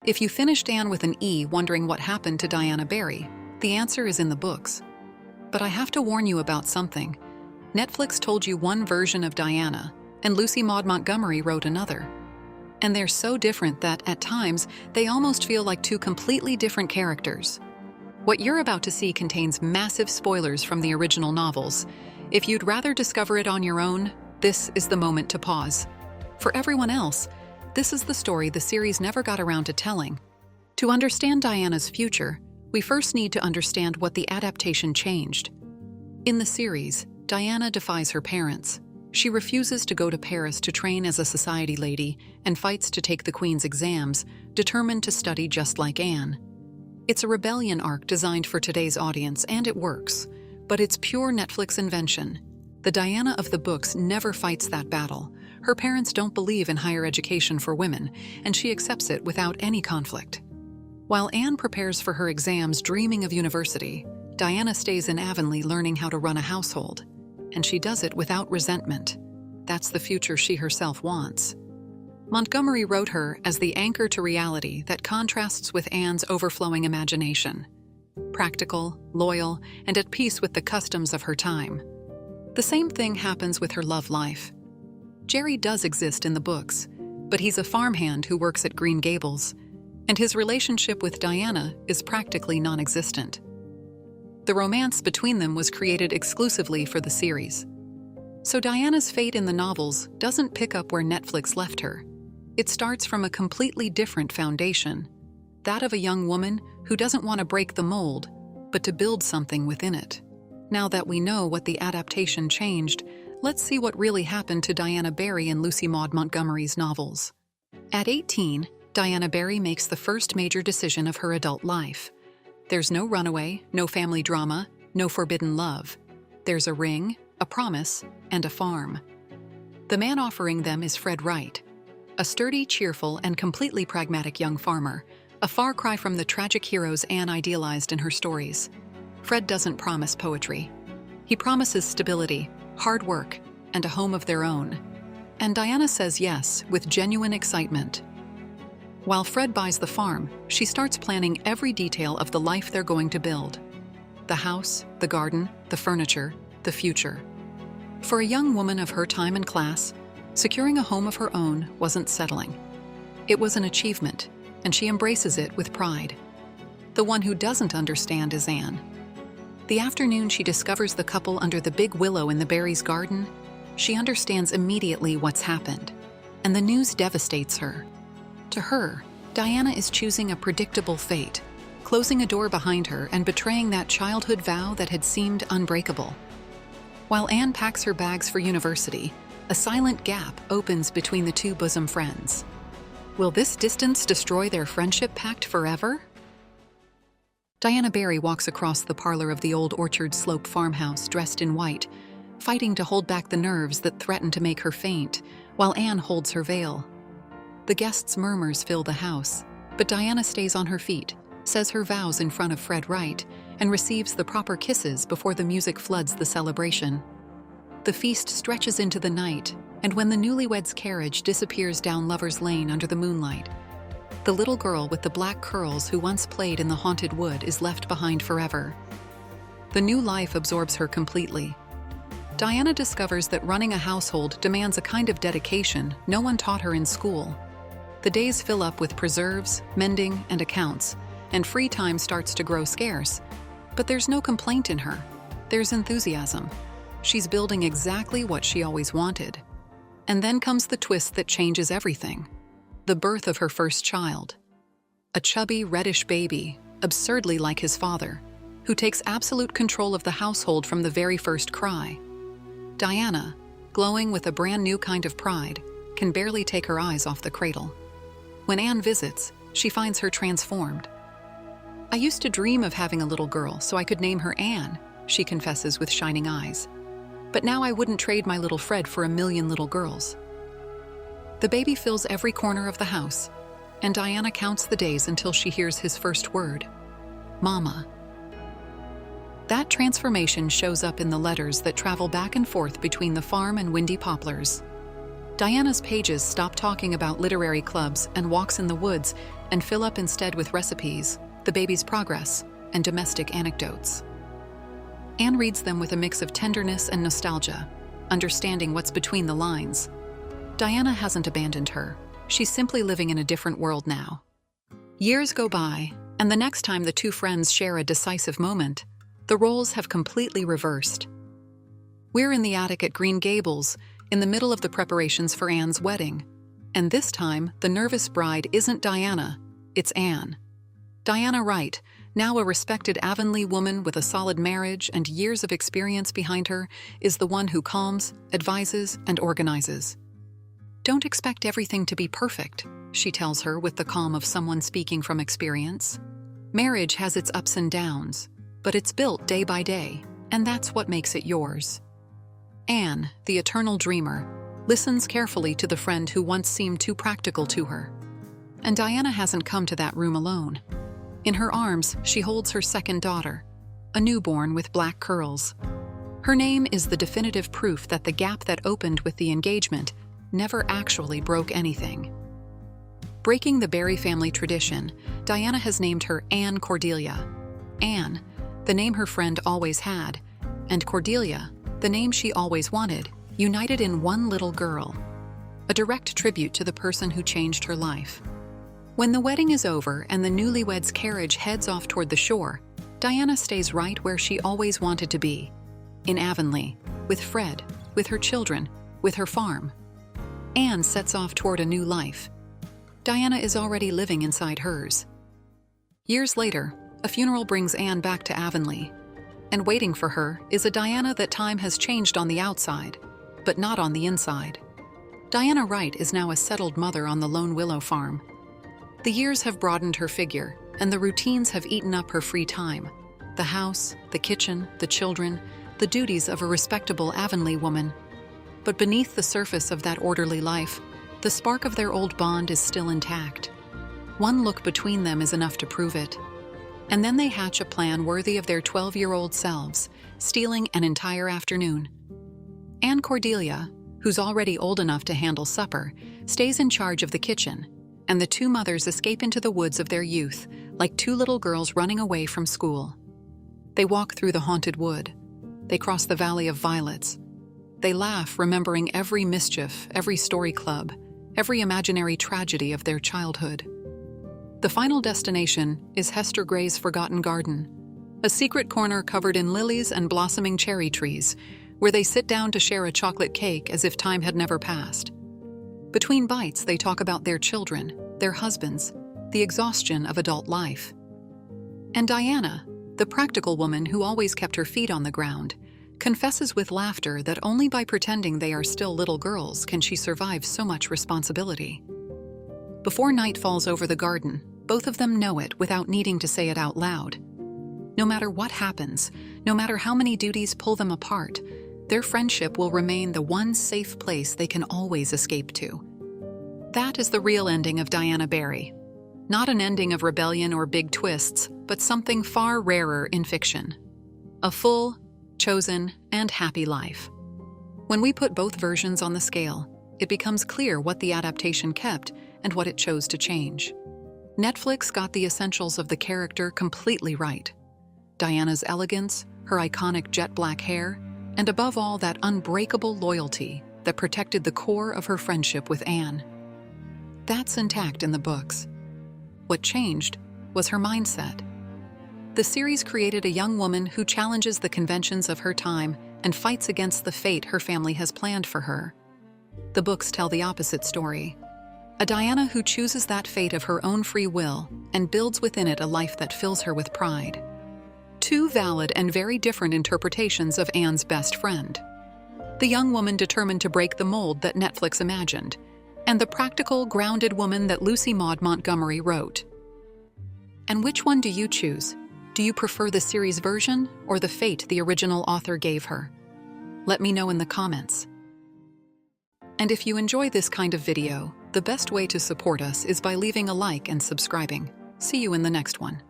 If you finished Anne with an E wondering what happened to Diana Barry, the answer is in the books. But I have to warn you about something. Netflix told you one version of Diana, and Lucy Maud Montgomery wrote another. And they're so different that, at times, they almost feel like two completely different characters. What you're about to see contains massive spoilers from the original novels. If you'd rather discover it on your own, this is the moment to pause. For everyone else, this is the story the series never got around to telling. To understand Diana's future, we first need to understand what the adaptation changed. In the series, Diana defies her parents. She refuses to go to Paris to train as a society lady and fights to take the Queen's exams, determined to study just like Anne. It's a rebellion arc designed for today's audience, and it works. But it's pure Netflix invention. The Diana of the books never fights that battle. Her parents don't believe in higher education for women, and she accepts it without any conflict. While Anne prepares for her exams dreaming of university, Diana stays in Avonlea learning how to run a household. And she does it without resentment. That's the future she herself wants. Montgomery wrote her as the anchor to reality that contrasts with Anne's overflowing imagination. Practical, loyal, and at peace with the customs of her time. The same thing happens with her love life. Jerry does exist in the books, but he's a farmhand who works at Green Gables, and his relationship with Diana is practically non-existent. The romance between them was created exclusively for the series. So Diana's fate in the novels doesn't pick up where Netflix left her. It starts from a completely different foundation, that of a young woman who doesn't want to break the mold, but to build something within it. Now that we know what the adaptation changed, let's see what really happened to Diana Barry in Lucy Maud Montgomery's novels. At 18, Diana Barry makes the first major decision of her adult life. There's no runaway, no family drama, no forbidden love. There's a ring, a promise, and a farm. The man offering them is Fred Wright, a sturdy, cheerful, and completely pragmatic young farmer, a far cry from the tragic heroes Anne idealized in her stories. Fred doesn't promise poetry. He promises stability, hard work, and a home of their own. And Diana says yes, with genuine excitement. While Fred buys the farm, she starts planning every detail of the life they're going to build. The house, the garden, the furniture, the future. For a young woman of her time and class, securing a home of her own wasn't settling. It was an achievement, and she embraces it with pride. The one who doesn't understand is Anne. The afternoon she discovers the couple under the big willow in the Barrys' garden, she understands immediately what's happened, and the news devastates her. To her, Diana is choosing a predictable fate, closing a door behind her and betraying that childhood vow that had seemed unbreakable. While Anne packs her bags for university, a silent gap opens between the two bosom friends. Will this distance destroy their friendship pact forever? Diana Barry walks across the parlor of the old Orchard Slope farmhouse dressed in white, fighting to hold back the nerves that threaten to make her faint, while Anne holds her veil. The guests' murmurs fill the house, but Diana stays on her feet, says her vows in front of Fred Wright, and receives the proper kisses before the music floods the celebration. The feast stretches into the night, and when the newlyweds' carriage disappears down Lover's Lane under the moonlight, the little girl with the black curls who once played in the haunted wood is left behind forever. The new life absorbs her completely. Diana discovers that running a household demands a kind of dedication no one taught her in school. The days fill up with preserves, mending, and accounts, and free time starts to grow scarce. But there's no complaint in her. There's enthusiasm. She's building exactly what she always wanted. And then comes the twist that changes everything. The birth of her first child. A chubby, reddish baby, absurdly like his father, who takes absolute control of the household from the very first cry. Diana, glowing with a brand new kind of pride, can barely take her eyes off the cradle. When Anne visits, she finds her transformed. I used to dream of having a little girl so I could name her Anne, she confesses with shining eyes. But now I wouldn't trade my little Fred for a million little girls. The baby fills every corner of the house, and Diana counts the days until she hears his first word, Mama. That transformation shows up in the letters that travel back and forth between the farm and Windy Poplars. Diana's pages stop talking about literary clubs and walks in the woods and fill up instead with recipes, the baby's progress, and domestic anecdotes. Anne reads them with a mix of tenderness and nostalgia, understanding what's between the lines. Diana hasn't abandoned her. She's simply living in a different world now. Years go by, and the next time the two friends share a decisive moment, the roles have completely reversed. We're in the attic at Green Gables, in the middle of the preparations for Anne's wedding. And this time, the nervous bride isn't Diana, it's Anne. Diana Wright, now a respected Avonlea woman with a solid marriage and years of experience behind her, is the one who calms, advises, and organizes. "Don't expect everything to be perfect," she tells her with the calm of someone speaking from experience. "Marriage has its ups and downs, but it's built day by day, and that's what makes it yours." Anne, the eternal dreamer, listens carefully to the friend who once seemed too practical to her. And Diana hasn't come to that room alone. In her arms, she holds her second daughter, a newborn with black curls. Her name is the definitive proof that the gap that opened with the engagement never actually broke anything. Breaking the Barry family tradition, Diana has named her Anne Cordelia. Anne, the name her friend always had, and Cordelia, the name she always wanted, united in one little girl. A direct tribute to the person who changed her life. When the wedding is over and the newlyweds' carriage heads off toward the shore, Diana stays right where she always wanted to be, in Avonlea, with Fred, with her children, with her farm. Anne sets off toward a new life. Diana is already living inside hers. Years later, a funeral brings Anne back to Avonlea, and waiting for her is a Diana that time has changed on the outside, but not on the inside. Diana Wright is now a settled mother on the lone Willow Farm. The years have broadened her figure, and the routines have eaten up her free time. The house, the kitchen, the children, the duties of a respectable Avonlea woman. But beneath the surface of that orderly life, the spark of their old bond is still intact. One look between them is enough to prove it. And then they hatch a plan worthy of their 12-year-old selves, stealing an entire afternoon. Anne Cordelia, who's already old enough to handle supper, stays in charge of the kitchen, and the two mothers escape into the woods of their youth, like two little girls running away from school. They walk through the haunted wood. They cross the Valley of Violets. They laugh, remembering every mischief, every story club, every imaginary tragedy of their childhood. The final destination is Hester Gray's forgotten garden, a secret corner covered in lilies and blossoming cherry trees, where they sit down to share a chocolate cake as if time had never passed. Between bites, they talk about their children, their husbands, the exhaustion of adult life. And Diana, the practical woman who always kept her feet on the ground, confesses with laughter that only by pretending they are still little girls can she survive so much responsibility. Before night falls over the garden, both of them know it without needing to say it out loud. No matter what happens, no matter how many duties pull them apart, their friendship will remain the one safe place they can always escape to. That is the real ending of Diana Barry. Not an ending of rebellion or big twists, but something far rarer in fiction. A full, chosen, and happy life. When we put both versions on the scale, it becomes clear what the adaptation kept and what it chose to change. Netflix got the essentials of the character completely right. Diana's elegance, her iconic jet black hair, and above all that unbreakable loyalty that protected the core of her friendship with Anne. That's intact in the books. What changed was her mindset. The series created a young woman who challenges the conventions of her time and fights against the fate her family has planned for her. The books tell the opposite story. A Diana who chooses that fate of her own free will and builds within it a life that fills her with pride. Two valid and very different interpretations of Anne's best friend. The young woman determined to break the mold that Netflix imagined, and the practical, grounded woman that Lucy Maud Montgomery wrote. And which one do you choose? Do you prefer the series version or the fate the original author gave her? Let me know in the comments. And if you enjoy this kind of video, the best way to support us is by leaving a like and subscribing. See you in the next one.